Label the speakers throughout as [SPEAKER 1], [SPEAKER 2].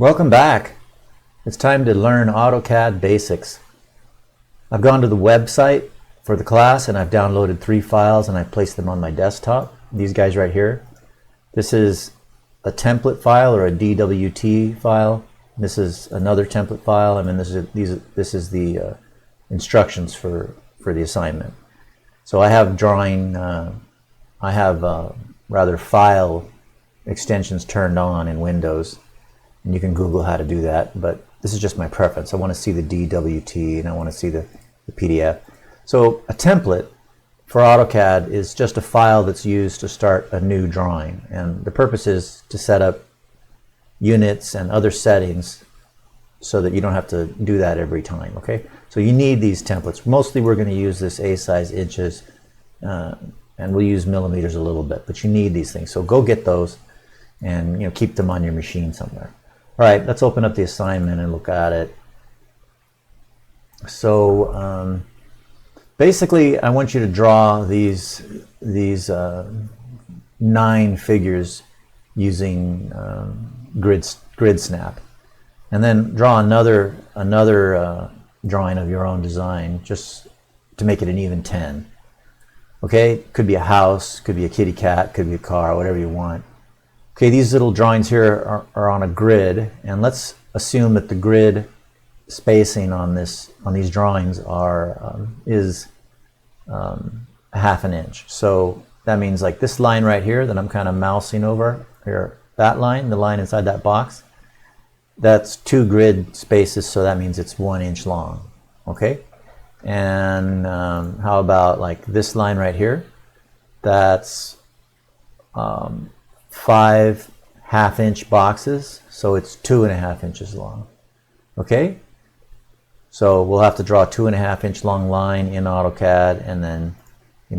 [SPEAKER 1] Welcome back. It's time to learn AutoCAD Basics. I've gone to the website for the class and I've downloaded 3 files and I've placed them on my desktop. These guys right here. This is a template file or a DWT file. This is another template file, and then this is the instructions for the assignment. So I have rather file extensions turned on in Windows. And you can Google how to do that, but this is just my preference. I want to see the DWT and I want to see the PDF. So a template for AutoCAD is just a file that's used to start a new drawing, and the purpose is to set up units and other settings so that you don't have to do that every time. Okay, so you need these templates. Mostly we're going to use this A size inches, and we'll use millimeters a little bit, but you need these things. So go get those and keep them on your machine somewhere. All right, let's open up the assignment and look at it. So basically, I want you to draw these 9 figures using grid snap, and then draw another drawing of your own design just to make it an even 10. Okay, could be a house, could be a kitty cat, could be a car, whatever you want. Okay, these little drawings here are on a grid, and let's assume that the grid spacing on these drawings is ½ an inch. So that means like this line right here that I'm kind of mousing over here, that line, the line inside that box, that's 2 grid spaces, so that means it's 1 inch long. Okay, and how about like this line right here? That's 5 ½ inch boxes, so it's 2½ inches long. Okay, so we'll have to draw a 2½ inch long line in AutoCAD, and then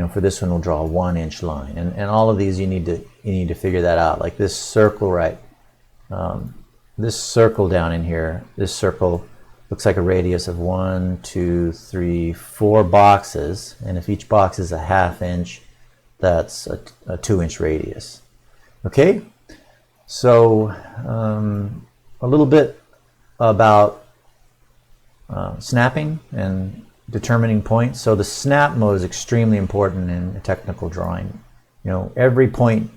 [SPEAKER 1] for this one we'll draw a 1 inch line, and all of these you need to figure that out. Like this circle, right? This circle down in here, this circle looks like a radius of 1, 2, 3, 4 boxes, and if each box is a ½ inch, that's a 2 inch radius. Okay, so a little bit about snapping and determining points. So the snap mode is extremely important in a technical drawing. Every point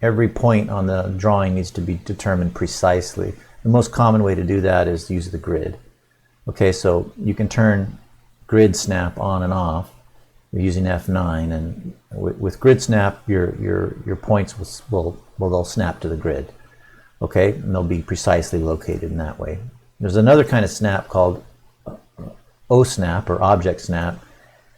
[SPEAKER 1] on the drawing needs to be determined precisely. The most common way to do that is to use the grid. Okay, so you can turn grid snap on and off using F9, and with grid snap your points they'll snap to the grid. Okay, and they'll be precisely located in that way. There's another kind of snap called O snap or object snap,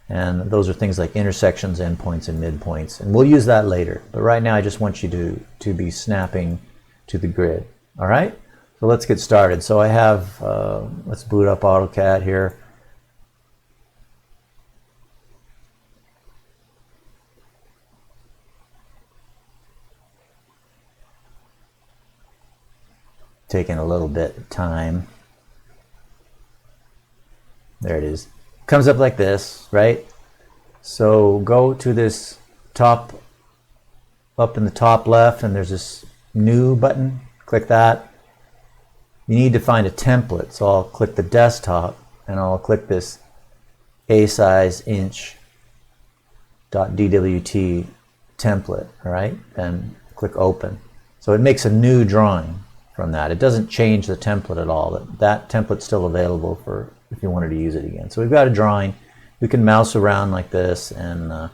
[SPEAKER 1] and those are things like intersections, endpoints, and midpoints, and we'll use that later, but right now I just want you to be snapping to the grid. All right, so let's get started. So I have let's boot up AutoCAD here. Taking a little bit of time. There it is. Comes up like this, right? So go to this up in the top left, and there's this new button. Click that. You need to find a template, so I'll click the desktop and I'll click this A size inch .dwt template. All right, and click open. So it makes a new drawing from that. It doesn't change the template at all. That template's still available for if you wanted to use it again. So we've got a drawing. We can mouse around like this, and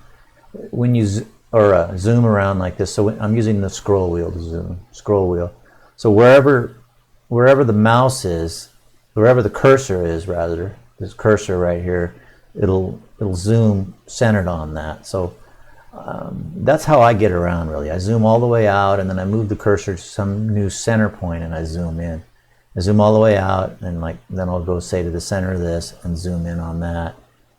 [SPEAKER 1] when you zoom around like this. So I'm using the scroll wheel to zoom. Scroll wheel. So wherever the mouse is, wherever the cursor is, rather, this cursor right here, it'll zoom centered on that. So that's how I get around, really. I zoom all the way out, and then I move the cursor to some new center point, and I zoom in. I zoom all the way out, and then I'll go say to the center of this and zoom in on that,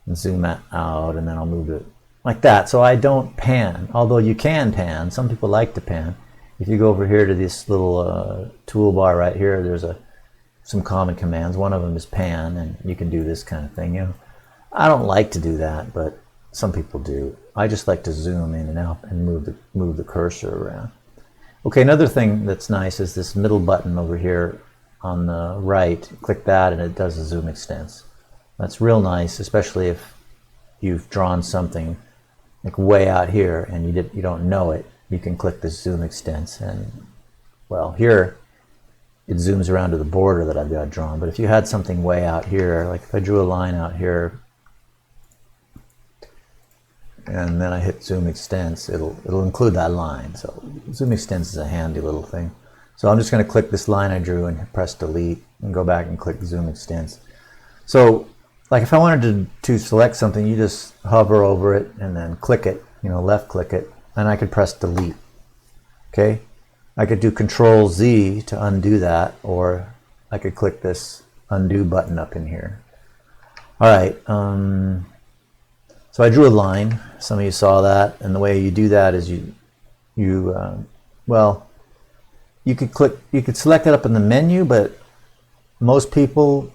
[SPEAKER 1] and zoom that out, and then I'll move it like that. So I don't pan, although you can pan. Some people like to pan. If you go over here to this little toolbar right here, there's some common commands. One of them is pan, and you can do this kind of thing. I don't like to do that, but some people do. I just like to zoom in and out and move the cursor around. Okay, another thing that's nice is this middle button over here on the right, click that and it does a zoom extents. That's real nice, especially if you've drawn something like way out here and you don't know it. You can click this zoom extents, and well, here it zooms around to the border that I've got drawn. But if you had something way out here, like if I drew a line out here and then I hit zoom extents, it'll include that line. So zoom extents is a handy little thing. So I'm just going to click this line I drew and press delete and go back and click zoom extents. So like if I wanted to select something, you just hover over it and then click it, left click it, and I could press delete. Okay, I could do Control Z to undo that, or I could click this undo button up in here. All right, so I drew a line. Some of you saw that, and the way you do that is well, you could select it up in the menu, but most people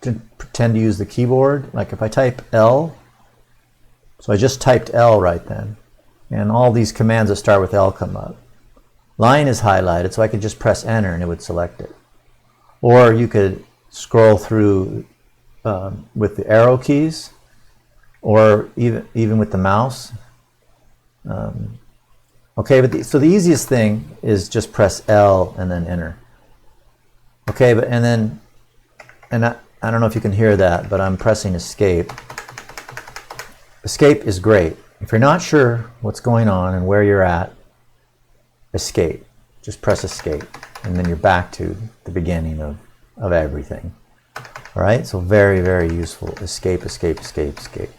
[SPEAKER 1] tend to use the keyboard. Like if I type L, so I just typed L right then, and all these commands that start with L come up. Line is highlighted, so I could just press enter and it would select it. Or you could scroll through with the arrow keys, or even with the mouse. Okay, but so the easiest thing is just press L and then enter. Okay, and I don't know if you can hear that, but I'm pressing escape. Escape is great. If you're not sure what's going on and where you're at, escape. Just press escape, and then you're back to the beginning of everything. All right, so very, very useful. Escape, escape, escape, escape.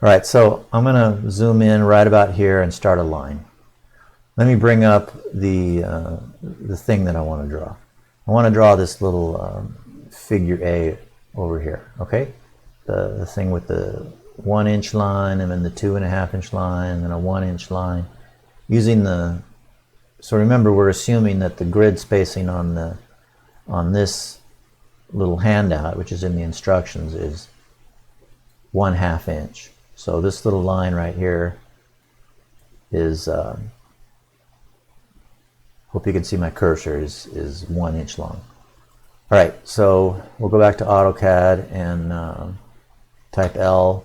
[SPEAKER 1] All right, so I'm going to zoom in right about here and start a line. Let me bring up the thing that I want to draw. I want to draw this little figure A over here, okay? The thing with the 1 inch line and then the 2.5 inch line and then a 1 inch line. So remember, we're assuming that the grid spacing on this little handout, which is in the instructions, is 1/2 inch. So this little line right here is, hope you can see my cursor, is 1 inch long. All right, so we'll go back to AutoCAD and type L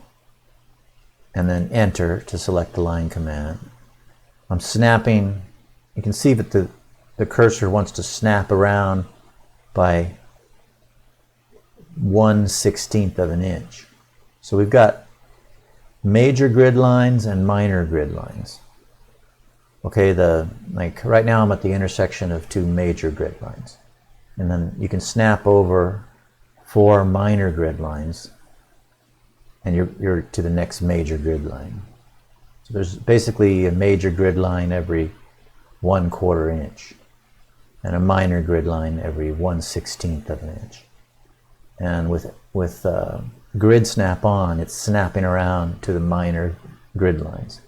[SPEAKER 1] and then enter to select the line command. I'm snapping. You can see that the cursor wants to snap around by 1/16 of an inch. So we've got major grid lines and minor grid lines. Okay, like right now I'm at the intersection of 2 major grid lines. And then you can snap over 4 minor grid lines and you're to the next major grid line. So there's basically a major grid line every 1/4 inch and a minor grid line every 1/16 of an inch. And with grid snap on, it's snapping around to the minor grid lines.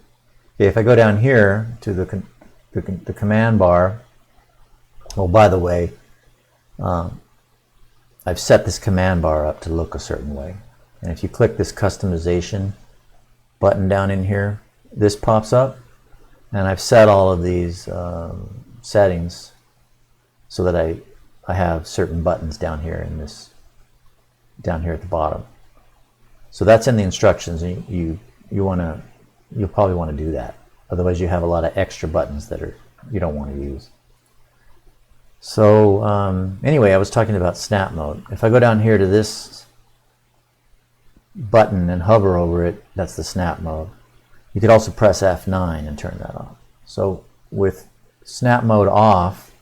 [SPEAKER 1] Okay, if I go down here to the command bar, well, by the way, I've set this command bar up to look a certain way. And if you click this customization button down in here, this pops up. And I've set all of these settings so that I have certain buttons down here down here at the bottom. So that's in the instructions. You'll probably want to do that. Otherwise, you have a lot of extra buttons that you don't want to use. So anyway, I was talking about snap mode. If I go down here to this button and hover over it, that's the snap mode. You could also press F9 and turn that off. So with snap mode off,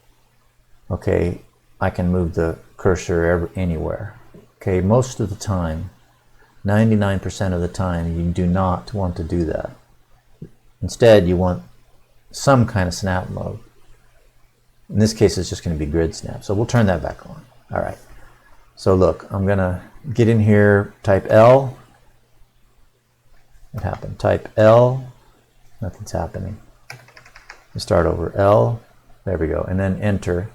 [SPEAKER 1] okay, I can move the cursor anywhere. Okay, most of the time, 99% of the time, you do not want to do that. Instead, you want some kind of snap mode. In this case, it's just going to be grid snap. So we'll turn that back on. All right. So look, I'm going to get in here, type L. What happened? Type L. Nothing's happening. Let's start over. L. There we go. And then enter.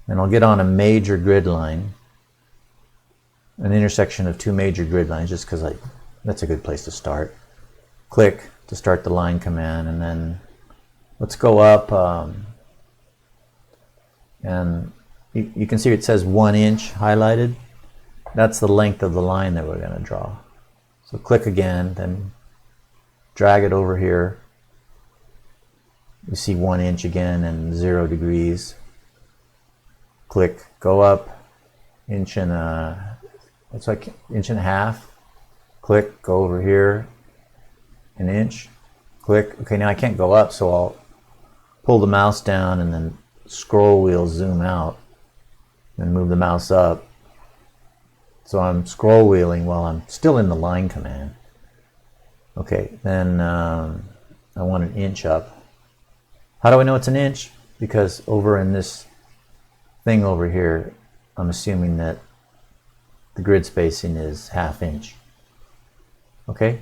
[SPEAKER 1] And I'll get on a major grid line, an intersection of 2 major grid lines, just because that's a good place to start. Click to start the line command, and then let's go up and you can see it says 1 inch highlighted. That's the length of the line that we're going to draw. So click again, then drag it over here. You see 1 inch again and 0 degrees. Click, go up inch and it's like inch and a half. Click, go over here, an inch. Click. Okay, now I can't go up, so I'll pull the mouse down and then scroll wheel zoom out and move the mouse up. So I'm scroll wheeling while I'm still in the line command. Okay, then I want an inch up. How do I know it's an inch? Because over in this thing over here, I'm assuming that the grid spacing is 1/2 inch. Okay?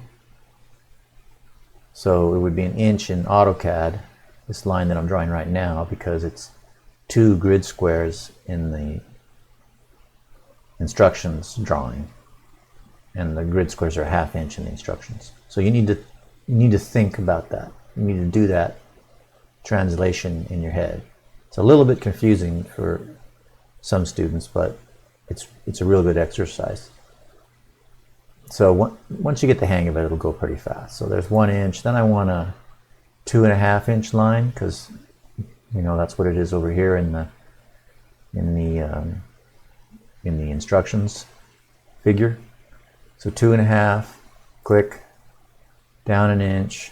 [SPEAKER 1] So it would be an inch in AutoCAD, this line that I'm drawing right now, because it's 2 grid squares in the instructions drawing, and the grid squares are 1/2 inch in the instructions. So you need to think about that. You need to do that translation in your head. It's a little bit confusing for some students, but it's a real good exercise. So once you get the hang of it, it'll go pretty fast. So there's 1 inch. Then I want a 2.5 inch line, because that's what it is over here in the instructions figure. So 2.5. Click, down an inch,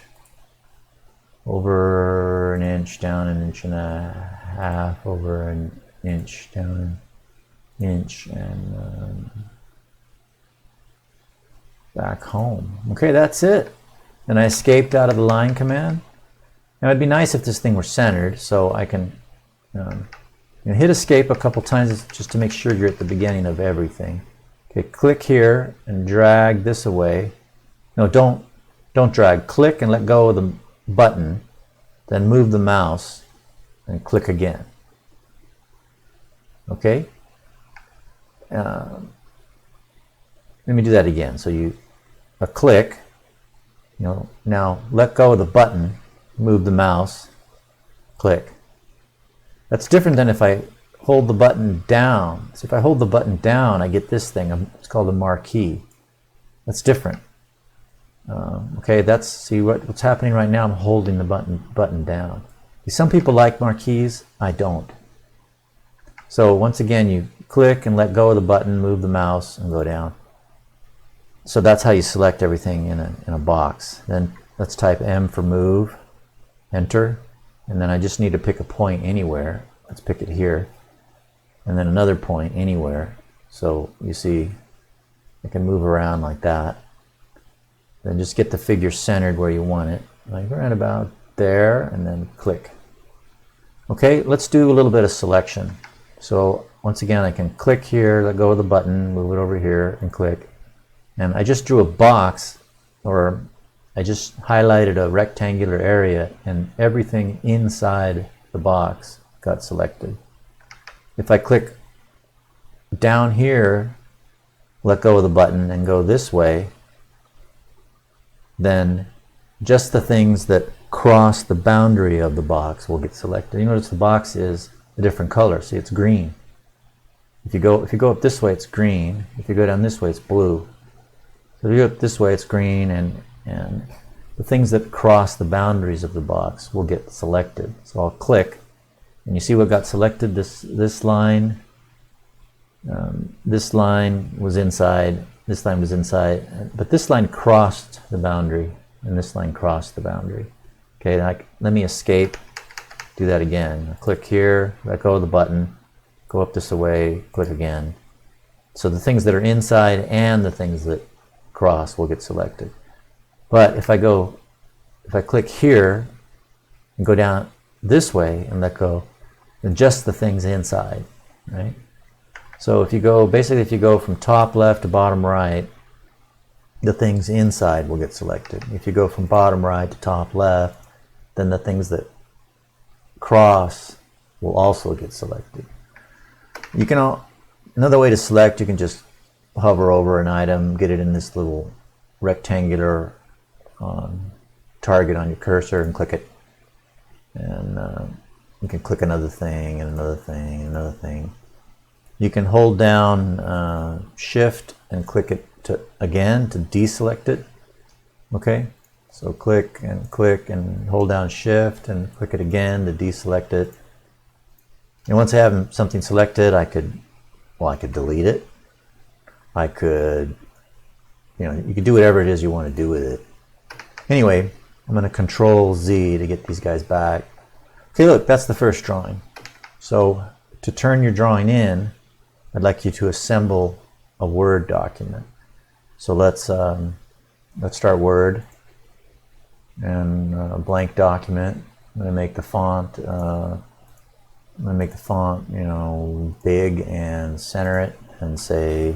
[SPEAKER 1] over an inch, down an inch and a half, over an inch, down an inch, and back home. Okay, that's it. And I escaped out of the line command. Now it'd be nice if this thing were centered, so I can hit escape a couple times just to make sure you're at the beginning of everything. Okay, click here and drag this away. No, don't drag. Click and let go of the button, then move the mouse and click again. Okay? Let me do that again. So a click, now let go of the button, move the mouse, click. That's different than if I hold the button down. So if I hold the button down, I get this thing. It's called a marquee. That's different. Okay, see what's happening right now. I'm holding the button down. Some people like marquees. I don't. So once again, you click and let go of the button, move the mouse, and go down. So that's how you select everything in a box. Then let's type M for move, enter, and then I just need to pick a point anywhere. Let's pick it here, and then another point anywhere. So you see, I can move around like that. Then just get the figure centered where you want it, like right about there, and then click. Okay, let's do a little bit of selection. So once again, I can click here, let go of the button, move it over here, and click. And I just drew a box, or I just highlighted a rectangular area, and everything inside the box got selected. If I click down here, let go of the button, and go this way, then just the things that cross the boundary of the box will get selected. You notice the box is a different color. See, it's green. If you go up this way, it's green. If you go down this way, it's blue. So if you go up this way, it's green, and the things that cross the boundaries of the box will get selected. So I'll click, and you see what got selected. This line was inside. This line was inside, but this line crossed the boundary, and this line crossed the boundary. Okay, let me escape. Do that again. I'll click here, let go of the button, go up this way, click again. So the things that are inside and the things that cross will get selected. But if I click here and go down this way and let go, then just the things inside, right? So if you go from top left to bottom right, the things inside will get selected. If you go from bottom right to top left, then the things that cross will also get selected. Another way to select, you can just hover over an item, get it in this little rectangular target on your cursor and click it. And you can click another thing and another thing and another thing. You can hold down Shift and click it again to deselect it. Okay, so click and hold down Shift and click it again to deselect it. And once I have something selected, I could delete it. I could, you could do whatever it is you want to do with it. Anyway, I'm going to Control Z to get these guys back. Okay, look, that's the first drawing. So to turn your drawing in, I'd like you to assemble a Word document. So let's start Word and a blank document. I'm going to make the font. Big and center it and say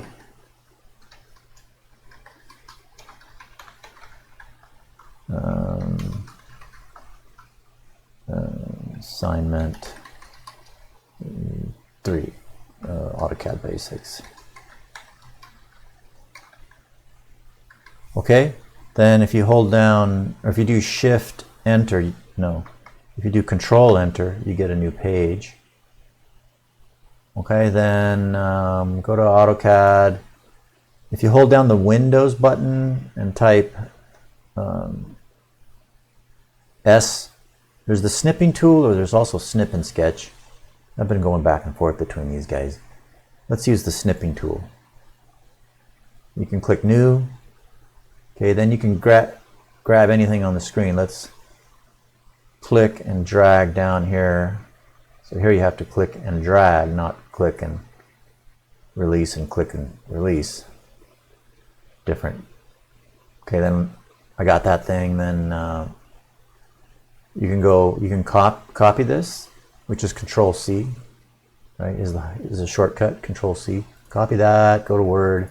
[SPEAKER 1] assignment 3, AutoCAD Basics. Okay, then if you hold down, or if you do Shift Enter, if you do Control Enter, you get a new page. Okay, then go to AutoCAD. If you hold down the Windows button and type S, there's the snipping tool, or there's also Snip and Sketch. I've been going back and forth between these guys. Let's use the snipping tool. You can click New. Okay, then you can grab anything on the screen. Let's click and drag down here. So here you have to click and drag, not click and release and click and release. Different. Okay, then I got that thing. Then you can copy this, which is Control C, right? Is a shortcut. Control C. Copy that. Go to Word.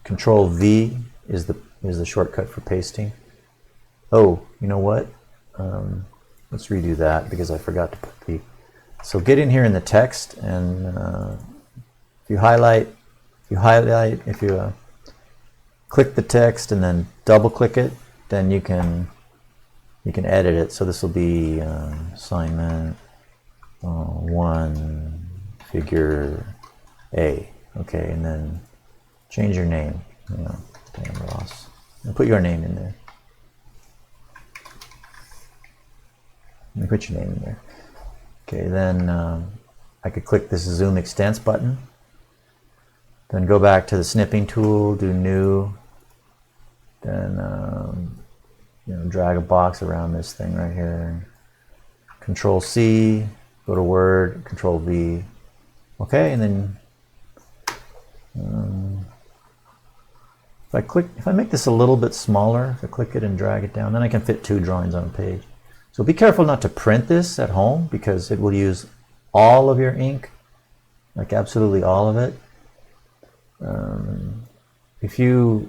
[SPEAKER 1] Control V is the shortcut for pasting. Oh, you know what? Let's redo that because I forgot to put the. So get in here in the text, and if you click the text and then double click it, then you can edit it. So this will be assignment 1, figure A. Okay, and then change your name. Dan Ross, and put your name in there. Let me put your name in there. Okay, then I could click this Zoom Extents button. Then go back to the snipping tool, do New. Then drag a box around this thing right here. Control C, go to Word, Control V. Okay, and then if I make this a little bit smaller, if I click it and drag it down, then I can fit 2 drawings on a page. So be careful not to print this at home because it will use all of your ink, like absolutely all of it. If you're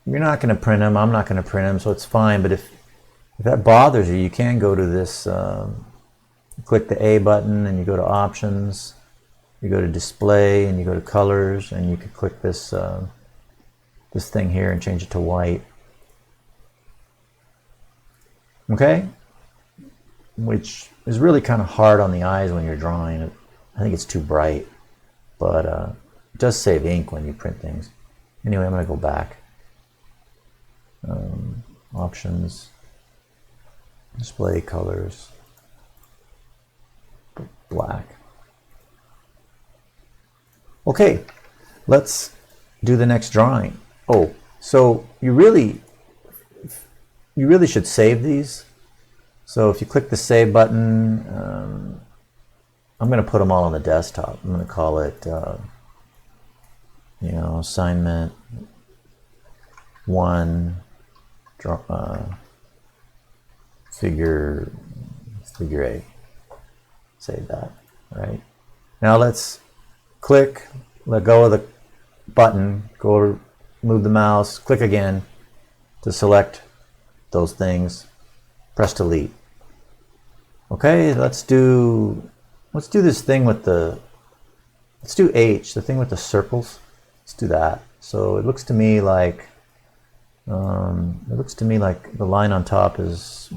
[SPEAKER 1] not going to print them, I'm not going to print them, so it's fine. But if that bothers you, you can go to this, click the A button, and you go to Options, you go to Display, and you go to Colors, and you could click this this thing here and change it to white. Okay, which is really kind of hard on the eyes when you're drawing it. I think it's too bright, but it does save ink when you print things. Anyway, I'm going to go back. Options, Display, Colors, black. Okay, let's do the next drawing. Oh, so you really should save these. So if you click the Save button, I'm going to put them all on the desktop. I'm going to call it, assignment 1, figure A. Save that. All right. Now let's click, let go of the button, move the mouse, click again to select those things, press delete. Okay, let's do this thing with let's do H, the thing with the circles. Let's do that. So it looks to me like the line on top it's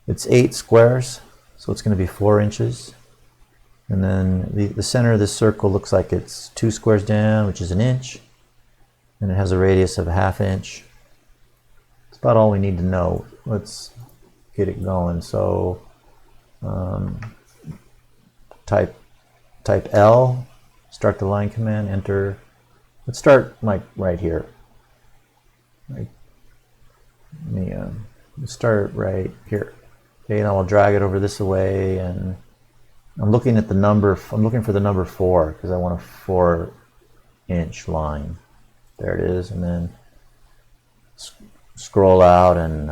[SPEAKER 1] 8 squares, so it's going to be 4 inches. And then the center of this circle looks like it's 2 squares down, which is 1 inch. And it has a radius of 1/2 inch. That's about all we need to know. Let's get it going. So type L, start the line command, enter. Let's start like right here. Let's start right here. Okay, and I'll drag it over this way, and I'm looking at the number. I'm looking for the number 4 because I want a 4-inch line. There it is, and then scroll out and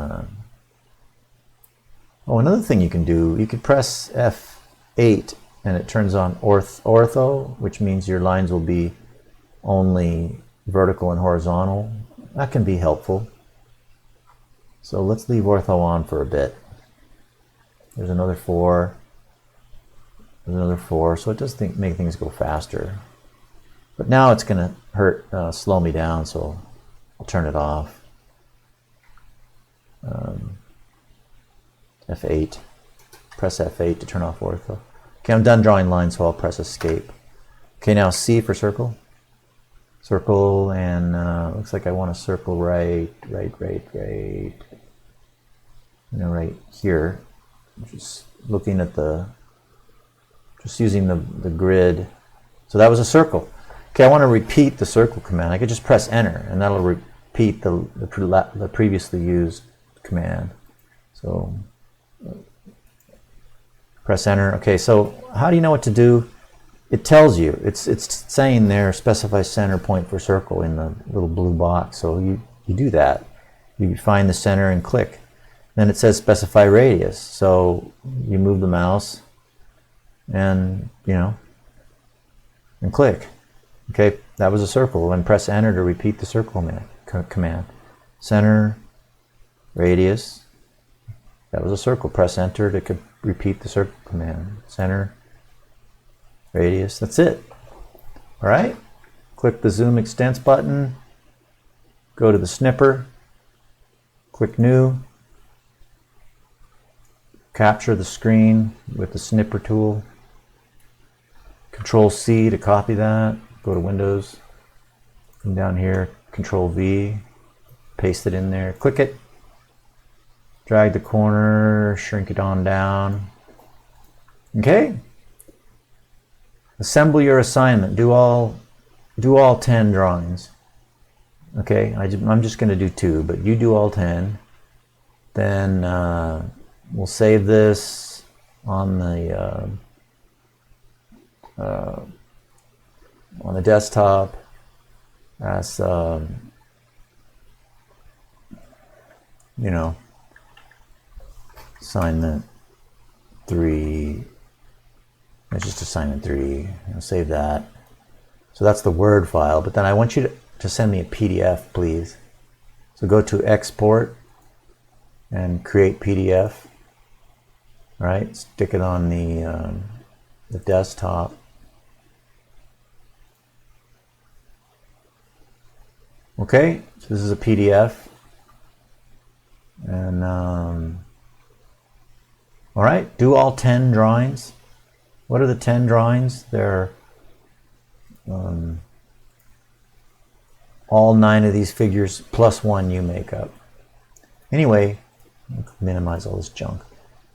[SPEAKER 1] oh, another thing you can do, you could press F8 and it turns on ortho, which means your lines will be only vertical and horizontal. That can be helpful. So let's leave ortho on for a bit. There's another 4. There's another 4. So it does make things go faster. But now it's going to slow me down, so I'll turn it off. F8. Press F8 to turn off ortho. Okay, I'm done drawing lines, so I'll press escape. Okay, now C for circle. Circle, and looks like I want to circle right here. Just looking at just using the grid. So that was a circle. Okay, I want to repeat the circle command. I could just press enter, and that'll repeat the previously used command. So press enter. Okay, so how do you know what to do? It tells you. It's saying there, specify center point for circle in the little blue box. So you do that. You find the center and click. Then it says specify radius. So you move the mouse and and click. Okay, that was a circle. And press enter to repeat the circle command. Center, radius. That was a circle. Press enter to repeat the circle command. Center, radius. That's it. All right. Click the zoom extents button. Go to the snipper. Click new. Capture the screen with the snipper tool. Control C to copy that. Go to Windows. Come down here. Control V. Paste it in there. Click it. Drag the corner. Shrink it on down. Okay. Assemble your assignment. Do all 10 drawings. Okay. I'm just going to do 2, but you do all 10. Then we'll save this on the desktop as assignment 3. It's just assignment 3. I'll save that. So that's the Word file. But then I want you to send me a PDF, please. So go to Export and create PDF. All right, stick it on the desktop. Okay, so this is a PDF. And all right, do all 10 drawings. What are the 10 drawings? They're all 9 of these figures plus 1 you make up. Anyway, minimize all this junk.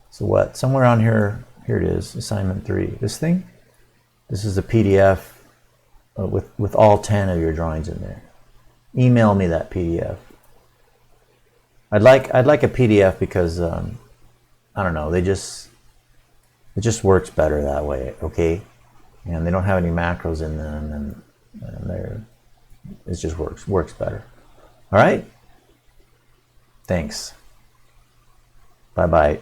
[SPEAKER 1] So what? Somewhere on here it is, assignment 3. This thing? This is a PDF with all 10 of your drawings in there. Email me that PDF. I'd like a PDF because I don't know, it just works better that way, okay? And they don't have any macros in them, and it just works better. All right? Thanks. Bye-bye.